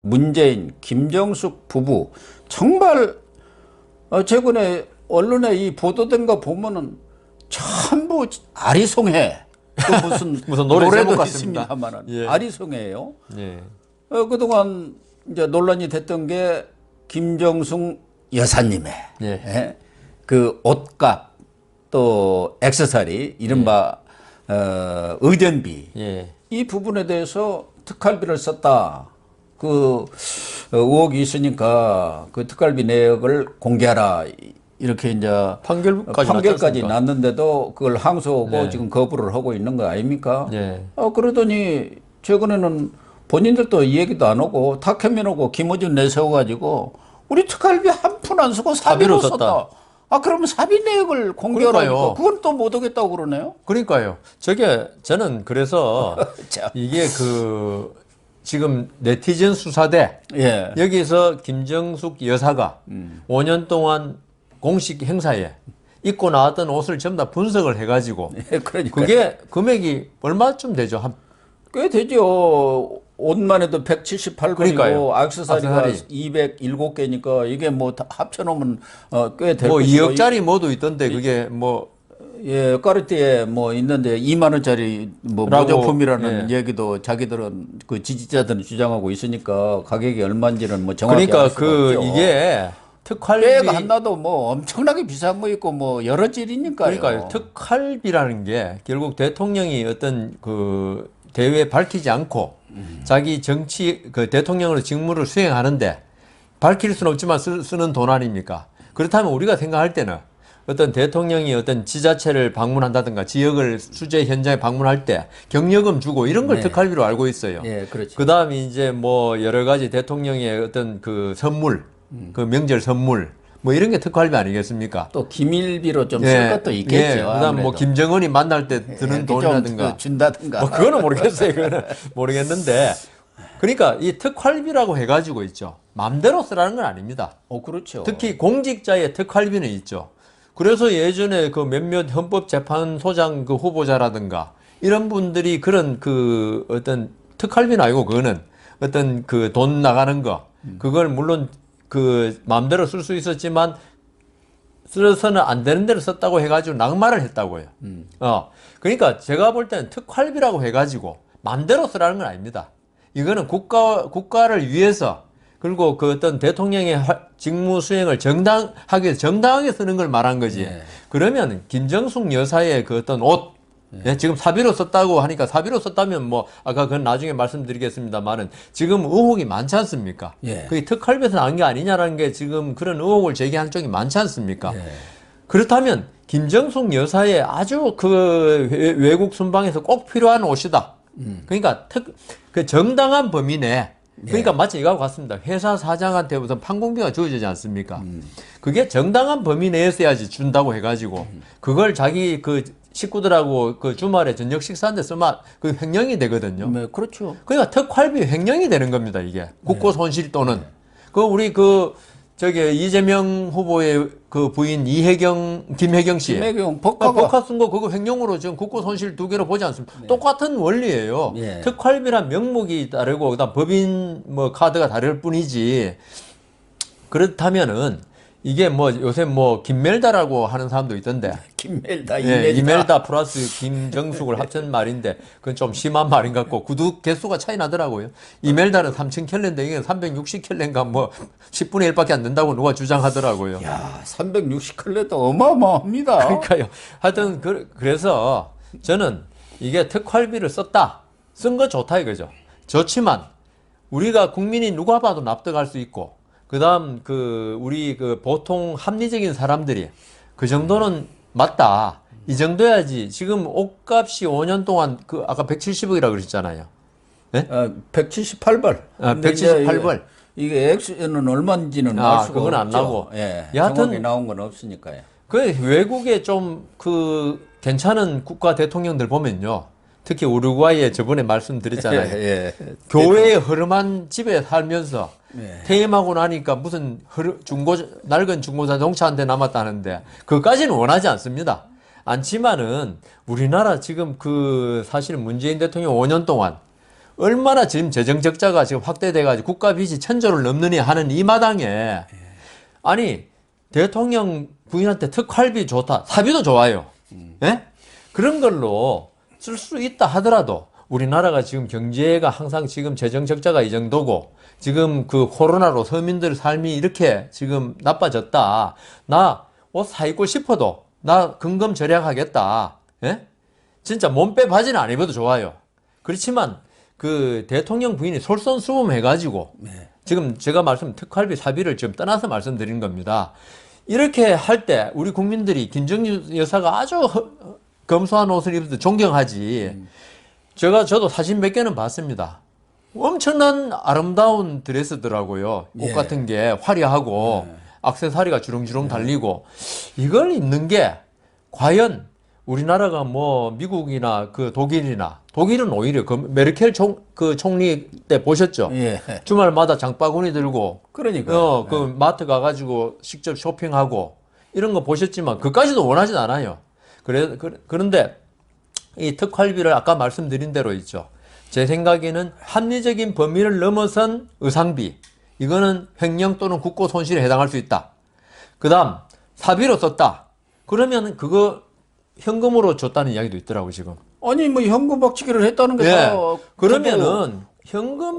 문재인, 김정숙 부부 정말 최근에 언론에 이 보도된 거 보면은 전부 아리송해. 그 무슨 무슨 노래 제목 노래도 같습니다. 있습니다만은 예. 아리송해예요. 예. 그동안 이제 논란이 됐던 게 김정숙 여사님의 예. 예, 그 옷값 또 액세서리 이른바 의전비 예. 이 부분에 대해서 특활비를 썼다. 그 의혹이 있으니까 그 특활비 내역을 공개하라. 이렇게 이제 판결까지 났는데도 그걸 항소하고 네. 지금 거부를 하고 있는 거 아닙니까? 예. 그러더니 최근에는 본인들도 이 얘기도 안 하고 탁현민하고 김어준 내세워가지고 우리 특활비 한 푼 안 쓰고 사비로 썼다. 그러면 사비 내역을 공개하라니까 그건 또 못 하겠다고 그러네요. 그러니까요. 저는 그래서 이게 지금 네티즌 수사대 예. 여기서 김정숙 여사가 5년 동안 공식 행사에 입고 나왔던 옷을 전부 다 분석을 해가지고 그러니까 그게 금액이 얼마쯤 되죠? 꽤 되죠. 옷만 해도 178건이고 액세서리가 207개니까 이게 뭐 합쳐놓으면 꽤 될 뭐 것이고 2억짜리 뭐도 있던데 그게 뭐 예, 까르띠에 뭐 있는데 2만 원짜리 뭐 모조품이라는 얘기도 자기들은 그 지지자들은 주장하고 있으니까 가격이 얼마인지는 뭐 정확히 알 수가 없죠. 이게 특활비 꽤 한나도 뭐 엄청나게 비싼 거 있고 뭐 여러 질이니까요. 그러니까 특활비라는 게 결국 대통령이 어떤 그 대회에 밝히지 않고 자기 정치 그 대통령으로 직무를 수행하는데 밝힐 수는 없지만 쓰는 돈 아닙니까? 그렇다면 우리가 생각할 때는 어떤 대통령이 어떤 지자체를 방문한다든가 지역을 수재 현장에 방문할 때 경력금 주고 이런 걸 특활비로 알고 있어요. 예, 그렇죠. 그 다음에 이제 뭐 여러 가지 대통령의 어떤 그 선물, 그 명절 선물 뭐 이런 게 특활비 아니겠습니까? 또 기밀비로 좀 쓸 것도 있겠죠. 그다음 뭐 김정은이 만날 때 드는 돈이라든가 준다든가. 뭐 그거는 모르겠어요. 그거는 모르겠는데 그러니까 이 특활비라고 해가지고 있죠. 마음대로 쓰라는 건 아닙니다. 그렇죠. 특히 공직자의 특활비는 있죠. 그래서 예전에 그 몇몇 헌법재판소장 그 후보자라든가 이런 분들이 그런 그 어떤 특활비는 아니고 그거는 어떤 그 돈 나가는 거 그걸 물론 그 마음대로 쓸 수 있었지만 써서는 안 되는 데로 썼다고 해가지고 낙마를 했다고요. 그러니까 제가 볼 때는 특활비라고 해가지고 마음대로 쓰라는 건 아닙니다. 이거는 국가를 위해서 그리고 그 어떤 대통령의 직무 수행을 정당하게 쓰는 걸 말한 거지. 그러면 김정숙 여사의 그 어떤 옷, 지금 사비로 썼다고 하니까 사비로 썼다면 뭐 아까 그건 나중에 말씀드리겠습니다만은 지금 의혹이 많지 않습니까? 그게 특활비에서 나온 게 아니냐라는 게 지금 그런 의혹을 제기한 쪽이 많지 않습니까? 그렇다면 김정숙 여사의 아주 그 외국 순방에서 꼭 필요한 옷이다. 그러니까 그 정당한 범위 내 그러니까 마치 이거하고 같습니다. 회사 사장한테 우선 판공비가 주어지지 않습니까? 그게 정당한 범위 내에서야지 준다고 해가지고 그걸 자기 그 식구들하고 그 주말에 저녁 식사하는데 쓰면 그 횡령이 되거든요. 네, 그렇죠. 그러니까 특활비 횡령이 되는 겁니다. 이게 국고 손실 또는 그 우리 그 저기 이재명 후보의 그 부인 김혜경 씨. 김혜경 법카 쓴 거 그거 횡령으로 지금 국고 손실 2개로 보지 않습니까? 똑같은 원리예요. 특활비란 명목이 다르고 그다음 법인 뭐 카드가 다를 뿐이지. 그렇다면은 이게 뭐 요새 뭐 김멜다라고 하는 사람도 있던데. 김멜다, 이멜다 플러스 김정숙을 합친 말인데 그건 좀 심한 말인 것 같고 구독 개수가 차이 나더라고요. 이멜다는 3000켈레인데 이게 360켈레인가 뭐 10분의 1밖에 안 된다고 누가 주장하더라고요. 야, 360켈레도 어마어마합니다. 그러니까요. 하여튼 그래서 저는 이게 특활비를 썼다. 쓴 거 좋다 이거죠. 좋지만 우리가 국민이 누가 봐도 납득할 수 있고 그다음 우리 보통 합리적인 사람들이 그 정도는 맞다. 이 정도야지. 지금 옷값이 5년 동안 아까 170억이라고 그러셨잖아요. 네? 178벌. 178벌. 이게 액수는 얼마인지는 알 수가 그건 없죠. 안 나고. 여하튼 정확히 나온 건 없으니까요. 외국에 좀 괜찮은 국가 대통령들 보면요. 특히 우루과이에 저번에 말씀드렸잖아요. 교회의 허름한 집에 살면서 퇴임하고 나니까 무슨 낡은 중고자동차 한 대 남았다는데 그것까지는 원하지 않습니다. 않지만은 우리나라 지금 사실 문재인 대통령 5년 동안 얼마나 지금 재정 적자가 지금 확대돼가지고 국가 빚이 1,000조를 넘느니 하는 이 마당에 아니 대통령 부인한테 특활비 좋다, 사비도 좋아요. 예? 그런 걸로 쓸 수 있다 하더라도 우리나라가 지금 경제가 항상 지금 재정 적자가 이 정도고 지금 그 코로나로 서민들 삶이 이렇게 지금 나빠졌다. 나 옷 사 입고 싶어도 나 근검 절약하겠다. 예? 진짜 몸빼 바지는 안 입어도 좋아요. 그렇지만 그 대통령 부인이 솔선수범해가지고 지금 제가 말씀 특활비 사비를 지금 떠나서 말씀드린 겁니다. 이렇게 할 때 우리 국민들이 김정주 여사가 아주 검소한 옷을 입어도 존경하지. 저도 사진 몇 개는 봤습니다. 엄청난 아름다운 드레스더라고요. 옷 같은 게 화려하고 액세서리가 주렁주렁 달리고 이걸 입는 게 과연 우리나라가 뭐 미국이나 그 독일은 오히려 그 메르켈 총리 때 보셨죠? 예. 주말마다 장바구니 들고 그러니까 그 마트 가가지고 직접 쇼핑하고 이런 거 보셨지만 그까지도 원하진 않아요. 그런데 이 특활비를 아까 말씀드린 대로 있죠. 제 생각에는 합리적인 범위를 넘어선 의상비, 이거는 횡령 또는 국고 손실에 해당할 수 있다. 그 다음 사비로 썼다. 그러면 그거 현금으로 줬다는 이야기도 있더라고 지금. 아니 뭐 현금 박치기를 했다는 게 예. 다 그러면은 현금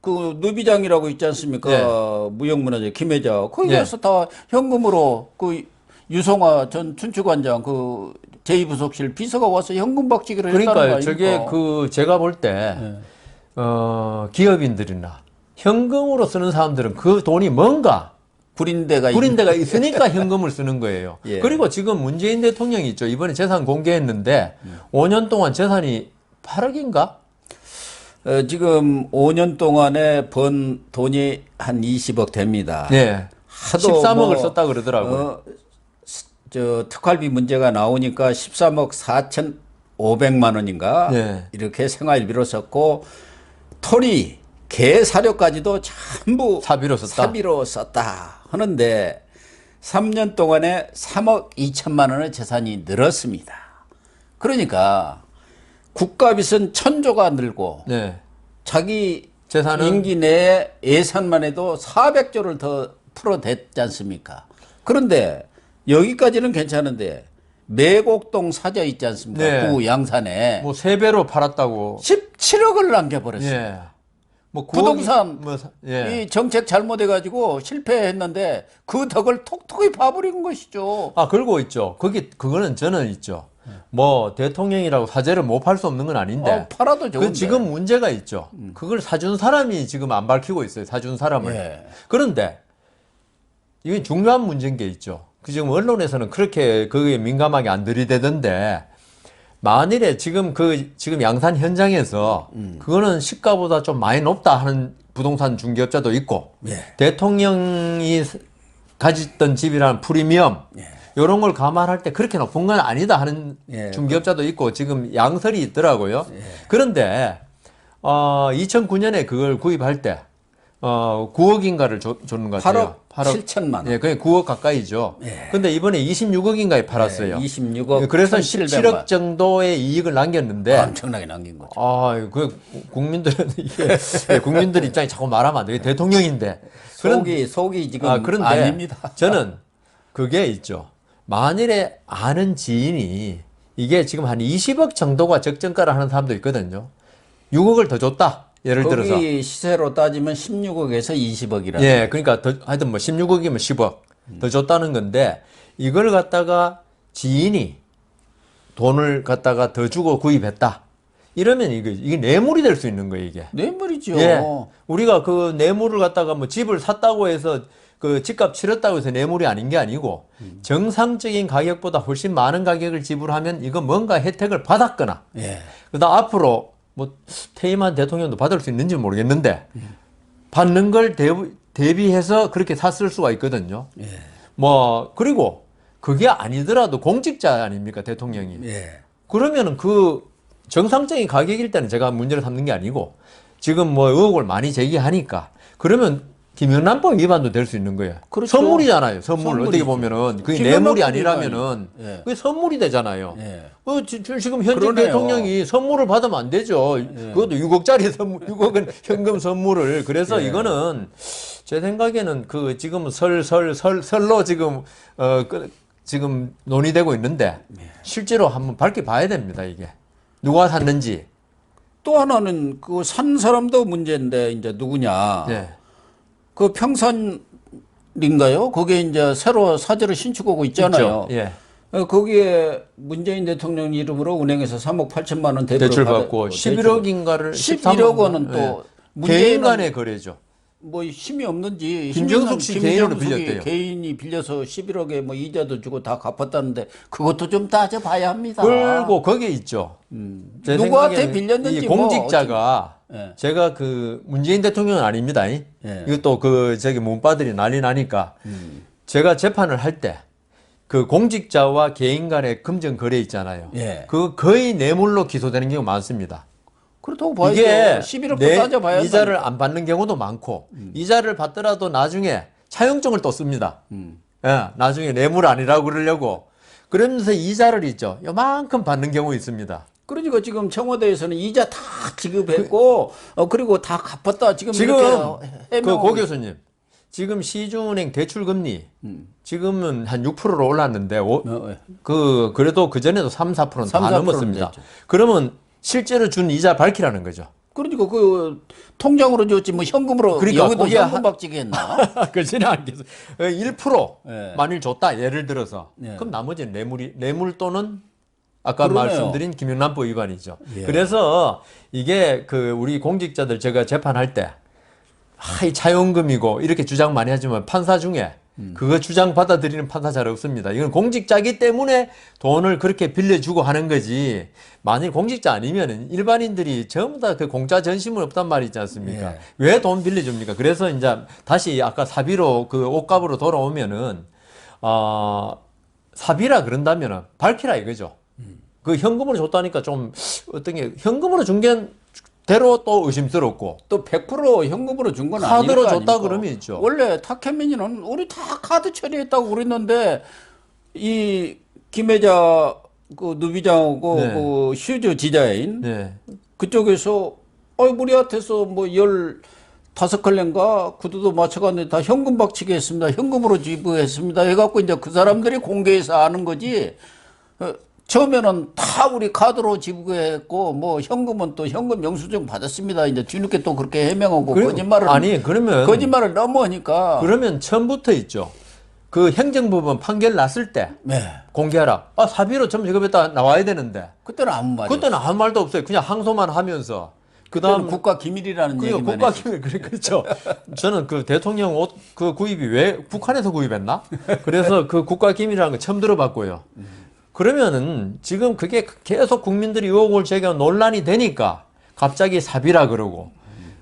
그 누비장이라고 있지 않습니까? 예. 무형문화재 김혜자 거기 가서 다 현금으로 그 유성화 전 춘추관장 그 제2부속실 비서가 와서 현금 박치기를 했다는 거 그러니까요. 아닙니까? 저게 그 제가 볼 때 기업인들이나 현금으로 쓰는 사람들은 그 돈이 뭔가 구린 데가 있으니까 현금을 쓰는 거예요. 예. 그리고 지금 문재인 대통령이 있죠. 이번에 재산 공개했는데 5년 동안 재산이 8억인가? 지금 5년 동안에 번 돈이 한 20억 됩니다. 네. 하도 13억을 썼다 그러더라고요. 저 특활비 문제가 나오니까 13억 4,500만 원인가 네. 이렇게 생활비로 썼고 토리 개 사료까지도 전부 사비로 썼다 하는데 3년 동안에 3억 2천만 원의 재산이 늘었습니다. 그러니까 국가빚은 1,000조가 늘고 네. 자기 재산은 임기 내에 예산만 해도 400조를 더 풀어댔지 않습니까? 그런데 여기까지는 괜찮은데 매곡동 사저 있지 않습니까? 네. 구 양산에 뭐 3배로 팔았다고. 17억을 남겨버렸어요. 예. 뭐 부동산 예. 이 정책 잘못해가지고 실패했는데 그 덕을 톡톡히 봐버린 것이죠. 아, 그러고 있죠. 그거는 저는 있죠. 뭐 대통령이라고 사죄를 못 할 수 없는 건 아닌데. 팔아도 좋은데. 그 지금 문제가 있죠. 그걸 사준 사람이 지금 안 밝히고 있어요. 사준 사람을. 예. 그런데 이게 중요한 문제인 게 있죠. 그 지금 언론에서는 그렇게 그게 민감하게 안 들이대던데 만일에 지금 지금 양산 현장에서 그거는 시가보다 좀 많이 높다 하는 부동산 중개업자도 있고 예. 대통령이 가졌던 집이라는 프리미엄 이런 걸 감안할 때 그렇게 높은 건 아니다 하는 중개업자도 있고 지금 양설이 있더라고요. 그런데 2009년에 그걸 구입할 때 9억인가를 줬는 것 같아요. 8억 7천만 원. 예, 그게 9억 가까이죠. 근데 이번에 26억인가에 팔았어요. 26억. 그래서 17억 정도의 이익을 남겼는데. 엄청나게 남긴 거죠. 국민들은 국민들 입장이 자꾸 말하면 안 돼. 대통령인데. 속이 지금 그런데 아닙니다. 저는 그게 있죠. 만일에 아는 지인이 이게 지금 한 20억 정도가 적정가를 하는 사람도 있거든요. 6억을 더 줬다. 예를 들어서. 거기 시세로 따지면 16억에서 20억이라. 예, 그러니까 하여튼 뭐 16억이면 10억 더 줬다는 건데 이걸 갖다가 지인이 돈을 갖다가 더 주고 구입했다. 이러면 이게 뇌물이 될 수 있는 거예요, 이게. 뇌물이죠. 예. 우리가 그 뇌물을 갖다가 뭐 집을 샀다고 해서 그 집값 치렀다고 해서 뇌물이 아닌 게 아니고 정상적인 가격보다 훨씬 많은 가격을 지불하면 이거 뭔가 혜택을 받았거나 그다음 앞으로 뭐 퇴임한 대통령도 받을 수 있는지 모르겠는데 받는 걸 대비해서 그렇게 샀을 수가 있거든요. 뭐 그리고 그게 아니더라도 공직자 아닙니까 대통령이. 그러면은 그 정상적인 가격일 때는 제가 문제를 삼는 게 아니고 지금 뭐 의혹을 많이 제기하니까 그러면 김영란법 위반도 될 수 있는 거예요. 그렇죠. 선물이잖아요. 선물. 선물이죠. 어떻게 보면은 그게 김영란법 뇌물이 아니라면은 위반이. 예. 그게 선물이 되잖아요. 예. 지금 현직 그러네요. 대통령이 선물을 받으면 안 되죠. 그것도 6억짜리 선물, 6억은 현금 선물을. 그래서 예. 이거는 제 생각에는 그 지금 설로 지금 지금 논의되고 있는데 실제로 한번 밝히 봐야 됩니다. 이게 누가 샀는지. 또 하나는 그 산 사람도 문제인데 이제 누구냐? 네. 그 평산인가요? 거기에 이제 새로 사저를 신축하고 있잖아요. 있죠. 예. 거기에 문재인 대통령 이름으로 은행에서 3억 8천만 원 대출 받고 11억인가를 11억 원은 또 개인 간의 거래죠. 뭐 힘이 없는지 김정숙 씨 개인으로 빌렸대요. 개인이 빌려서 11억에 뭐 이자도 주고 다 갚았다는데 그것도 좀 따져봐야 합니다. 그리고 거기에 있죠. 제 누구한테 생각에는 빌렸는지 이 공직자가 예. 제가 그 문재인 대통령은 아닙니다. 예. 이것도 그 저기 문바들이 난리 나니까 제가 재판을 할 때 그 공직자와 개인 간의 금전 거래 있잖아요. 예. 그 거의 뇌물로 기소되는 경우가 많습니다. 그렇다고 봐야죠. 이게 11억도 따져봐야 이자를 안 받는 경우도 많고 이자를 받더라도 나중에 차용증을 또 씁니다. 예, 나중에 뇌물 아니라고 그러려고 그러면서 이자를 있죠. 요만큼 받는 경우 있습니다. 그러니까 지금 청와대에서는 이자 다 지급했고 그리고 다 갚았다. 지금 지금 이렇게 그 고 교수님 지금 시중은행 대출 금리 지금은 한 6%로 올랐는데 그래도 그 전에도 3-4%는 3, 다 4% 는 넘었습니다. 됐죠. 그러면 실제로 준 이자 밝히라는 거죠. 그러니까 그 통장으로 줬지 뭐 현금으로 그러니까 여기도 거기에 현금 박치기 했나? 그지는 않겠어. 1% 예. 만일 줬다 예를 들어서 예. 그럼 나머지는 뇌물 또는 아까 그러네요. 말씀드린 김영란법 위반이죠. 예. 그래서 이게 그 우리 공직자들 제가 재판할 때 이 차용금이고 이렇게 주장 많이 하지만 판사 중에 그거 주장 받아들이는 판사 잘 없습니다. 이건 공직자기 때문에 돈을 그렇게 빌려주고 하는 거지. 만일 공직자 아니면은 일반인들이 전부 다 그 공짜 전심은 없단 말이지 않습니까? 예. 왜 돈 빌려줍니까? 그래서 이제 다시 아까 사비로 그 옷값으로 돌아오면은 사비라 그런다면은 밝히라 이거죠. 그 현금으로 줬다니까 좀 어떤 게 현금으로 준 게 대로 또 의심스럽고 또 100% 현금으로 준 건 카드로 아니니까 줬다 아닙니까? 그러면 있죠. 원래 탁현민이는 우리 다 카드 처리했다고 그랬는데 이 김혜자 그 누비장하고 네. 그 슈즈 디자인 네. 그쪽에서 우리한테서 뭐 15컬레인가 구두도 맞춰갔는데 다 현금 박치기 했습니다. 현금으로 지불했습니다. 해갖고 이제 그 사람들이 공개해서 아는 거지. 처음에는 다 우리 카드로 지불했고 뭐 현금은 또 현금 영수증 받았습니다. 이제 뒤늦게 또 그렇게 해명하고 거짓말을 너무 하니까 그러면 처음부터 있죠. 그 행정법원 판결 났을 때 네. 공개하라. 사비로 점 지급했다 나와야 되는데 그때는 아무 말이 그때는 아무 말도 없어요. 그냥 항소만 하면서 그다음 국가 기밀이라는 얘기만 국가 했어요. 기밀 그렇죠. 저는 그 대통령 옷 그 구입이 왜 북한에서 구입했나? 그래서 그 국가 기밀이라는 거 처음 들어봤고요. 그러면은 지금 그게 계속 국민들이 의혹을 제기하고 논란이 되니까 갑자기 사비라 그러고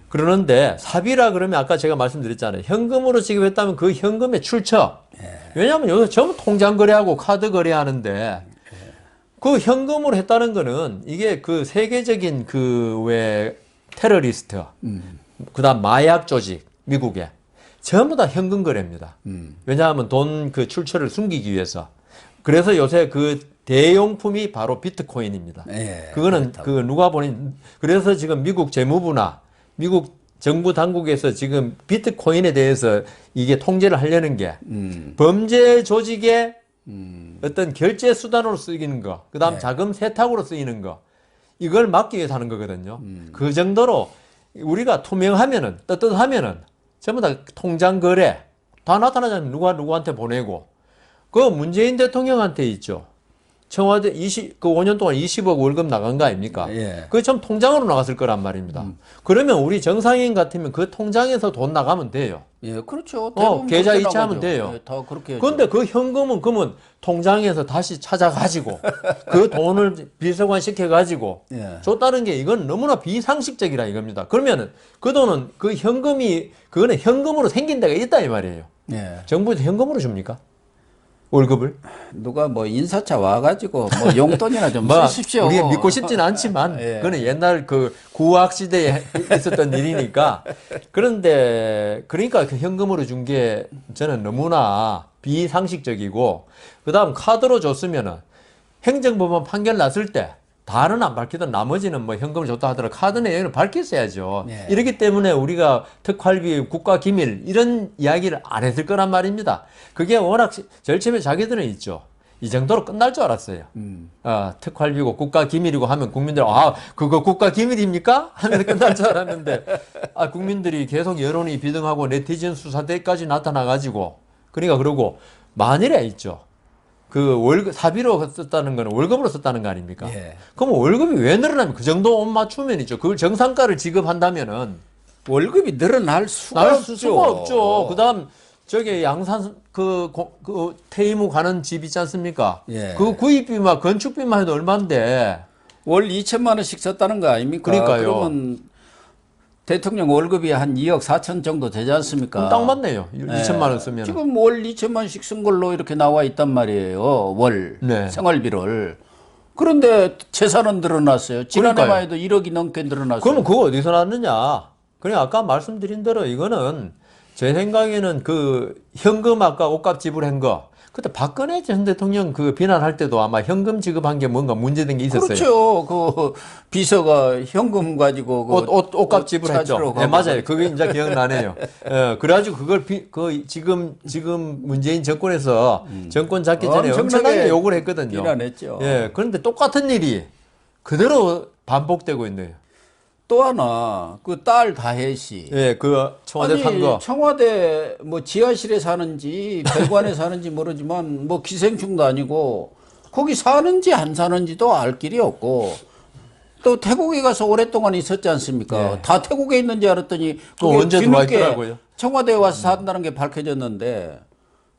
그러는데 사비라 그러면 아까 제가 말씀드렸잖아요. 현금으로 지급했다면 그 현금의 출처. 왜냐하면 여기서 전부 통장 거래하고 카드 거래하는데 그 현금으로 했다는 거는 이게 그 세계적인 그 왜 테러리스트, 그다음 마약 조직 미국에 전부 다 현금 거래입니다. 왜냐하면 돈 그 출처를 숨기기 위해서. 그래서 요새 그 대용품이 바로 비트코인입니다. 예, 그거는 그 누가 보니 그래서 지금 미국 재무부나 미국 정부 당국에서 지금 비트코인에 대해서 이게 통제를 하려는 게 범죄 조직의 어떤 결제 수단으로 쓰이는 거, 그다음 네. 자금 세탁으로 쓰이는 거 이걸 막기 위해서 하는 거거든요. 그 정도로 우리가 투명하면은 떳떳하면은 전부 다 통장 거래 다 나타나잖아요. 누구한테 보내고 그 문재인 대통령한테 있죠. 청와대 그 5년 동안 20억 월급 나간 거 아닙니까? 예. 그게 좀 통장으로 나갔을 거란 말입니다. 그러면 우리 정상인 같으면 그 통장에서 돈 나가면 돼요. 예, 그렇죠. 계좌 그렇게 이체하면 나가죠. 돼요. 예, 다 그렇게 하죠. 그런데 그 현금은 그러면 통장에서 다시 찾아가지고 그 돈을 비서관 시켜가지고 예. 줬다는 게 이건 너무나 비상식적이라 이겁니다. 그러면은 그 돈은 그 현금이 그거는 현금으로 생긴 데가 있다 이 말이에요. 예. 정부에서 현금으로 줍니까? 월급을? 누가 뭐 인사차 와가지고 뭐 용돈이나 좀 뭐 쓰십시오. 우리가 믿고 싶지는 않지만 예. 그거는 옛날 그 구학 시대에 있었던 일이니까. 그런데 그러니까 그 현금으로 준 게 저는 너무나 비상식적이고, 그다음 카드로 줬으면은 행정법원 판결 났을 때 다는 안 밝히던 나머지는 뭐 현금을 줬다 하더라도 카드 내역을 밝혔어야죠. 네. 이렇기 때문에 우리가 특활비, 국가기밀 이런 이야기를 안 했을 거란 말입니다. 그게 워낙 제일 처음에 자기들은 있죠. 이 정도로 끝날 줄 알았어요. 특활비고 국가기밀이고 하면 국민들 그거 국가기밀입니까? 하면서 끝날 줄 알았는데 국민들이 계속 여론이 비등하고 네티즌 수사대까지 나타나가지고, 그러니까 그러고 만일에 있죠. 그 월급 사비로 썼다는 거는 월급으로 썼다는 거 아닙니까? 예. 그럼 월급이 왜 늘어나면 그 정도 옷 맞추면이죠. 그걸 정상가를 지급한다면은 월급이 늘어날 수가 날 없죠. 수가 없죠. 그다음 저기 양산 그 퇴임 후 가는 집 있지 않습니까? 예. 그 구입비만 건축비만 해도 얼마인데. 월 2천만 원씩 썼다는 거 아닙니까? 그러니까요. 그러면 대통령 월급이 한 2억 4천 정도 되지 않습니까? 그럼 딱 맞네요. 2천만 원 쓰면. 지금 월 2천만 원씩 쓴 걸로 이렇게 나와 있단 말이에요. 월 네. 생활비를. 그런데 재산은 늘어났어요. 지난해만 그러니까요. 해도 1억이 넘게 늘어났어요. 그러면 그거 어디서 났느냐? 그냥 아까 말씀드린 대로 이거는 제 생각에는 그 현금 아까 옷값 지불한 거, 그때 박근혜 전 대통령 그 비난할 때도 아마 현금 지급한 게 뭔가 문제된 게 있었어요. 그렇죠. 그 비서가 현금 가지고 그 옷값 지불했죠. 찾으러 네, 가고. 맞아요. 그게 이제 기억나네요. 예, 그래가지고 그걸 지금 문재인 정권에서 정권 잡기 전에 엄청나게 엄청나게 욕을 했거든요. 비난했죠. 예, 그런데 똑같은 일이 그대로 반복되고 있네요. 또 하나 그 딸 다혜 씨. 예, 그 청와대 산 거. 청와대 뭐 지하실에 사는지 별관에 사는지 모르지만 뭐 기생충도 아니고 거기 사는지 안 사는지도 알 길이 없고, 또 태국에 가서 오랫동안 있었지 않습니까? 예. 다 태국에 있는지 알았더니 또 그게 언제 들어와 뒤늦게 있더라고요. 청와대에 와서 산다는 게 밝혀졌는데,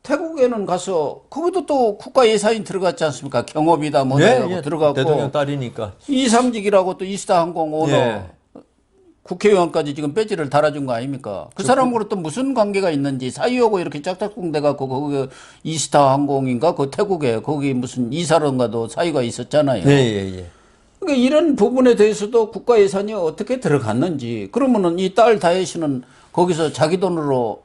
태국에는 가서 거기도 또 국가 예산이 들어갔지 않습니까? 경업이다 뭐다 하고 들어갔고, 대통령 딸이니까. 이삼직이라고 또 이스타항공 오너 예. 국회의원까지 지금 배지를 달아준 거 아닙니까? 그 사람으로 또 무슨 관계가 있는지 사이하고 이렇게 짝짝꿍 돼갖고 거기 이스타항공인가 그 태국에 거기 무슨 이사론가도 사이가 있었잖아요. 예, 예, 예. 그러니까 이런 부분에 대해서도 국가 예산이 어떻게 들어갔는지, 그러면은 이 딸 다혜 씨는 거기서 자기 돈으로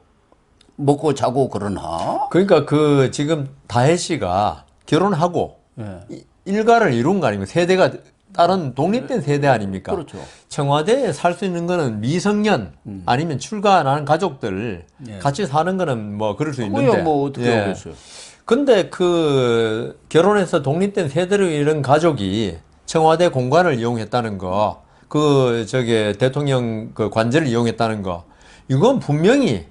먹고 자고 그러나? 그러니까 그 지금 다혜 씨가 결혼하고 예. 일가를 이룬 거 아닙니까? 세대가 다른 독립된 세대 아닙니까? 그렇죠. 청와대에 살 수 있는 거는 미성년 아니면 출가하는 가족들 예. 같이 사는 거는 뭐 그럴 수 그거야 있는데. 뭐 어떻게 예. 하겠어요? 근데 그 결혼해서 독립된 세대를 이룬 가족이 청와대 공간을 이용했다는 거, 그 저기 대통령 그 관제를 이용했다는 거, 이건 분명히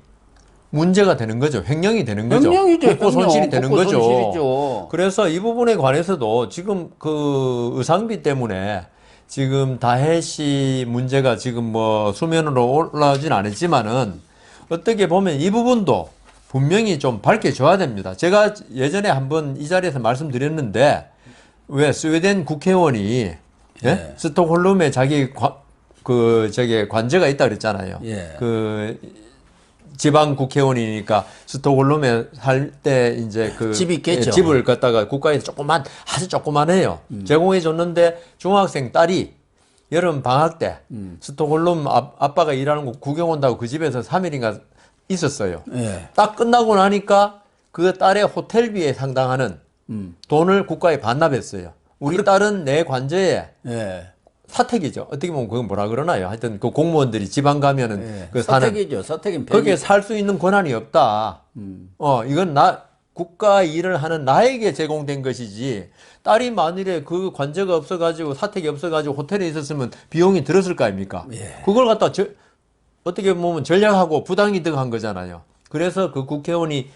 문제가 되는 거죠. 횡령이 되는 거죠. 횡령이죠. 국고 손실이 되는 국고 거죠. 손실이죠. 그래서 이 부분에 관해서도 지금 그 의상비 때문에 지금 다혜 씨 문제가 지금 뭐 수면으로 올라오진 않았지만은 어떻게 보면 이 부분도 분명히 좀 밝혀줘야 됩니다. 제가 예전에 한번 이 자리에서 말씀드렸는데, 왜 스웨덴 국회의원이 예? 스톡홀름에 자기 관제가 있다 그랬잖아요. 예. 그 지방 국회의원이니까 스톡홀름에 살 때 이제 그 집이 있겠죠. 집을 갖다가 국가에서 아주 조그만해요. 제공해 줬는데 중학생 딸이 여름 방학 때 스톡홀름 아빠가 일하는 곳 구경 온다고 그 집에서 3일인가 있었어요. 예. 딱 끝나고 나니까 그 딸의 호텔비에 상당하는 돈을 국가에 반납했어요. 우리 딸은 내 관제에 예. 사택이죠. 어떻게 보면 그건 뭐라 그러나요? 하여튼 그 공무원들이 지방 가면은 예. 그 사는 사택이죠. 사택인 거기에 살 수 있는 권한이 없다. 이건 국가 일을 하는 나에게 제공된 것이지, 딸이 만일에 그 관제가 없어가지고 사택이 없어가지고 호텔에 있었으면 비용이 들었을 거 아닙니까? 예. 그걸 갖다 어떻게 보면 전략하고 부당이득한 거잖아요. 그래서 그 국회의원이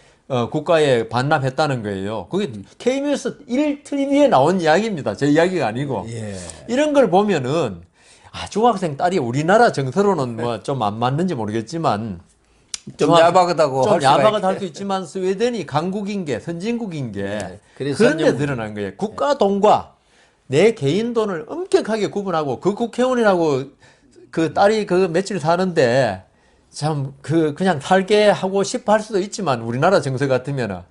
국가에 반납했다는 거예요. 그게 KBS 1TV에 나온 이야기입니다. 제 이야기가 아니고. 예. 이런 걸 보면은 중학생 딸이 우리나라 정서로는 뭐 좀 안 맞는지 모르겠지만 좀 야박하다고 좀 할 수가 야박하다 할 수 있지만 스웨덴이 강국인 게 선진국인 게 그래서 그런 데 선진국. 드러난 거예요. 국가 돈과 내 개인 돈을 엄격하게 구분하고, 그 국회의원이라고 그 딸이 그 며칠 사는데 참 그냥 살게 하고 싶어 할 수도 있지만 우리나라 정서 같으면은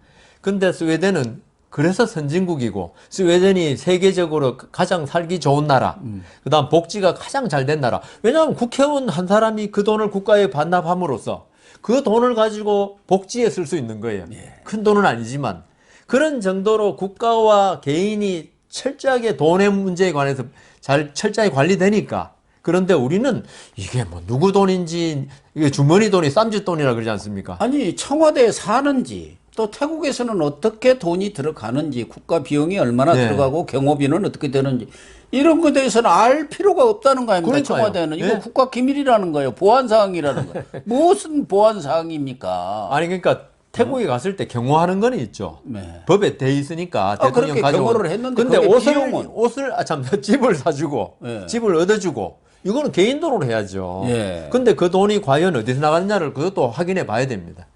근데 스웨덴은 그래서 선진국이고 스웨덴이 세계적으로 가장 살기 좋은 나라, 그다음 복지가 가장 잘 된 나라. 왜냐하면 국회의원 한 사람이 그 돈을 국가에 반납함으로써 그 돈을 가지고 복지에 쓸 수 있는 거예요. 큰 돈은 아니지만 그런 정도로 국가와 개인이 철저하게 돈의 문제에 관해서 잘 철저히 관리되니까. 그런데 우리는 이게 뭐 누구 돈인지 이게 주머니 돈이 쌈짓 돈이라 그러지 않습니까? 아니 청와대에 사는지 또 태국에서는 어떻게 돈이 들어가는지 국가 비용이 얼마나 네. 들어가고 경호비는 어떻게 되는지 이런 것에 대해서는 알 필요가 없다는 거 아닙니까? 그러니까요. 청와대는 이거 네. 국가 기밀이라는 거예요. 보안 사항이라는 거예요. 무슨 보안 사항입니까? 아니 그러니까 태국에 갔을 때 경호하는 거는 있죠. 네. 법에 돼 있으니까 대통령 그렇게 가지고. 경호를 했는데 근데 그게 옷을 집을 사주고 네. 집을 얻어주고 이거는 개인 돈으로 해야죠. 예. 근데 그 돈이 과연 어디서 나갔냐를 그것도 확인해 봐야 됩니다.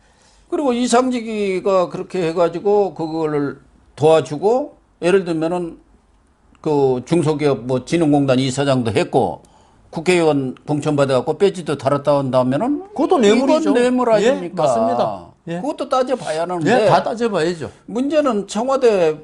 그리고 이상직이가 그렇게 해가지고 그거를 도와주고 예를 들면은 그 중소기업 뭐 진흥공단 이사장도 했고 국회의원 공천 받아갖고 배지도 달았다 한다면은 그것도 뇌물이죠. 이건 뇌물 아닙니까? 예, 맞습니다. 예. 그것도 따져봐야 하는데 네, 다 따져봐야죠. 문제는 청와대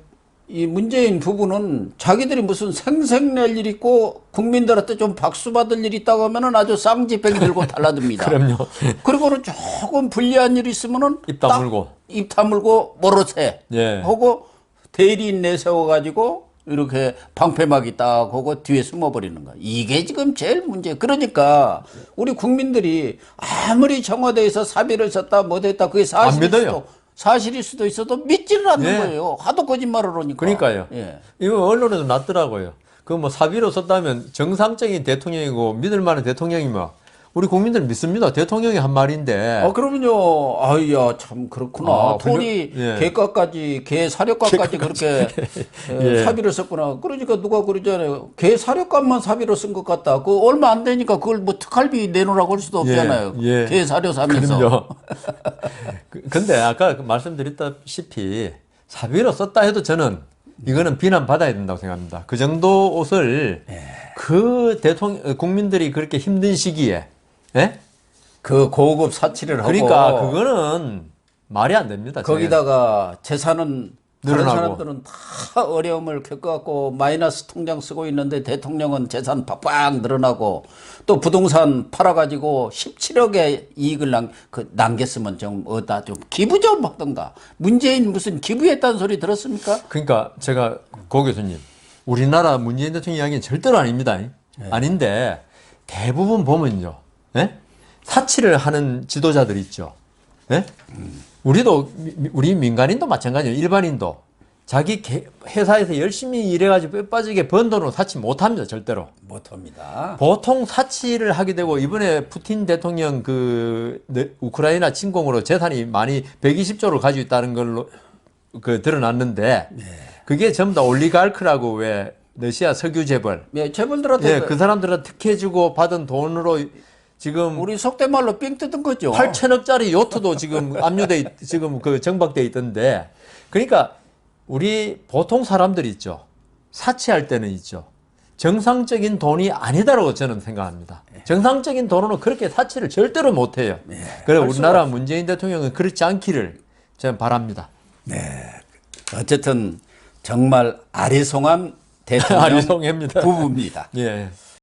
이 문재인 부부는 자기들이 무슨 생색낼 일 있고 국민들한테 좀 박수 받을 일 있다고 하면은 아주 쌍지팽이 들고 달라듭니다. 그럼요. 그리고는 조금 불리한 일 있으면은 입 딱 다물고. 입 다물고 모르쇠 예. 하고 대리인 내세워 가지고 이렇게 방패막이 딱 하고 뒤에 숨어버리는 거야. 이게 지금 제일 문제. 그러니까 우리 국민들이 아무리 청와대에서 사비를 썼다 못했다 그게 믿어요. 사실일 수도 있어도 믿지를 않는 예. 거예요. 하도 거짓말을 하니까. 그러니까요. 예. 이거 언론에도 났더라고요. 그 뭐 사비로 썼다면 정상적인 대통령이고 믿을 만한 대통령이면 우리 국민들은 믿습니다. 대통령이 한 말인데. 그러면요. 아이야, 참, 그렇구나. 돈이 예. 개가까지, 개 사료값까지 그렇게 예. 사비로 썼구나. 그러니까 누가 그러잖아요. 개 사료값만 사비로 쓴 것 같다. 그 얼마 안 되니까 그걸 뭐 특할비 내놓으라고 할 수도 없잖아요. 예. 개 사료 사면서. 그럼요. 근데 아까 말씀드렸다시피 사비로 썼다 해도 저는 이거는 비난받아야 된다고 생각합니다. 그 정도 옷을 그 대통령, 국민들이 그렇게 힘든 시기에, 예? 그 고급 사치를 하고. 그러니까 그거는 말이 안 됩니다. 거기다가 재산은 다른 늘어나고. 사람들은 다 어려움을 겪어갖고 마이너스 통장 쓰고 있는데 대통령은 재산 팍팍 늘어나고 또 부동산 팔아가지고 17억의 이익을 남겼으면 좀 어디다 좀 기부 좀 하던가. 문재인 무슨 기부했다는 소리 들었습니까? 그러니까 제가 고 교수님, 우리나라 문재인 대통령 이야기는 절대로 아닙니다. 아닌데 대부분 보면요, 예? 사치를 하는 지도자들 있죠. 예? 우리도 우리 민간인도 마찬가지예요. 일반인도 자기 회사에서 열심히 일해가지고 뼈 빠지게 번 돈으로 사치 못합니다. 절대로. 못합니다. 보통 사치를 하게 되고 이번에 푸틴 대통령 우크라이나 침공으로 재산이 많이 120조를 가지고 있다는 걸로 드러났는데 그게 전부 다 올리가르크라고 왜 러시아 석유 재벌. 예, 재벌들한테 그 사람들은 특혜주고 받은 돈으로 지금 우리 속된 말로 삥 뜯은 거죠. 8천억짜리 요트도 지금 지금 정박돼 있던데. 그러니까 우리 보통 사람들이 있죠. 사치할 때는 있죠. 정상적인 돈이 아니다라고 저는 생각합니다. 정상적인 돈으로 그렇게 사치를 절대로 못 해요. 그래 우리나라 문재인 대통령은 그렇지 않기를 저는 바랍니다. 어쨌든 정말 아리송한 대통령 아리송합니다. 부부입니다. 예.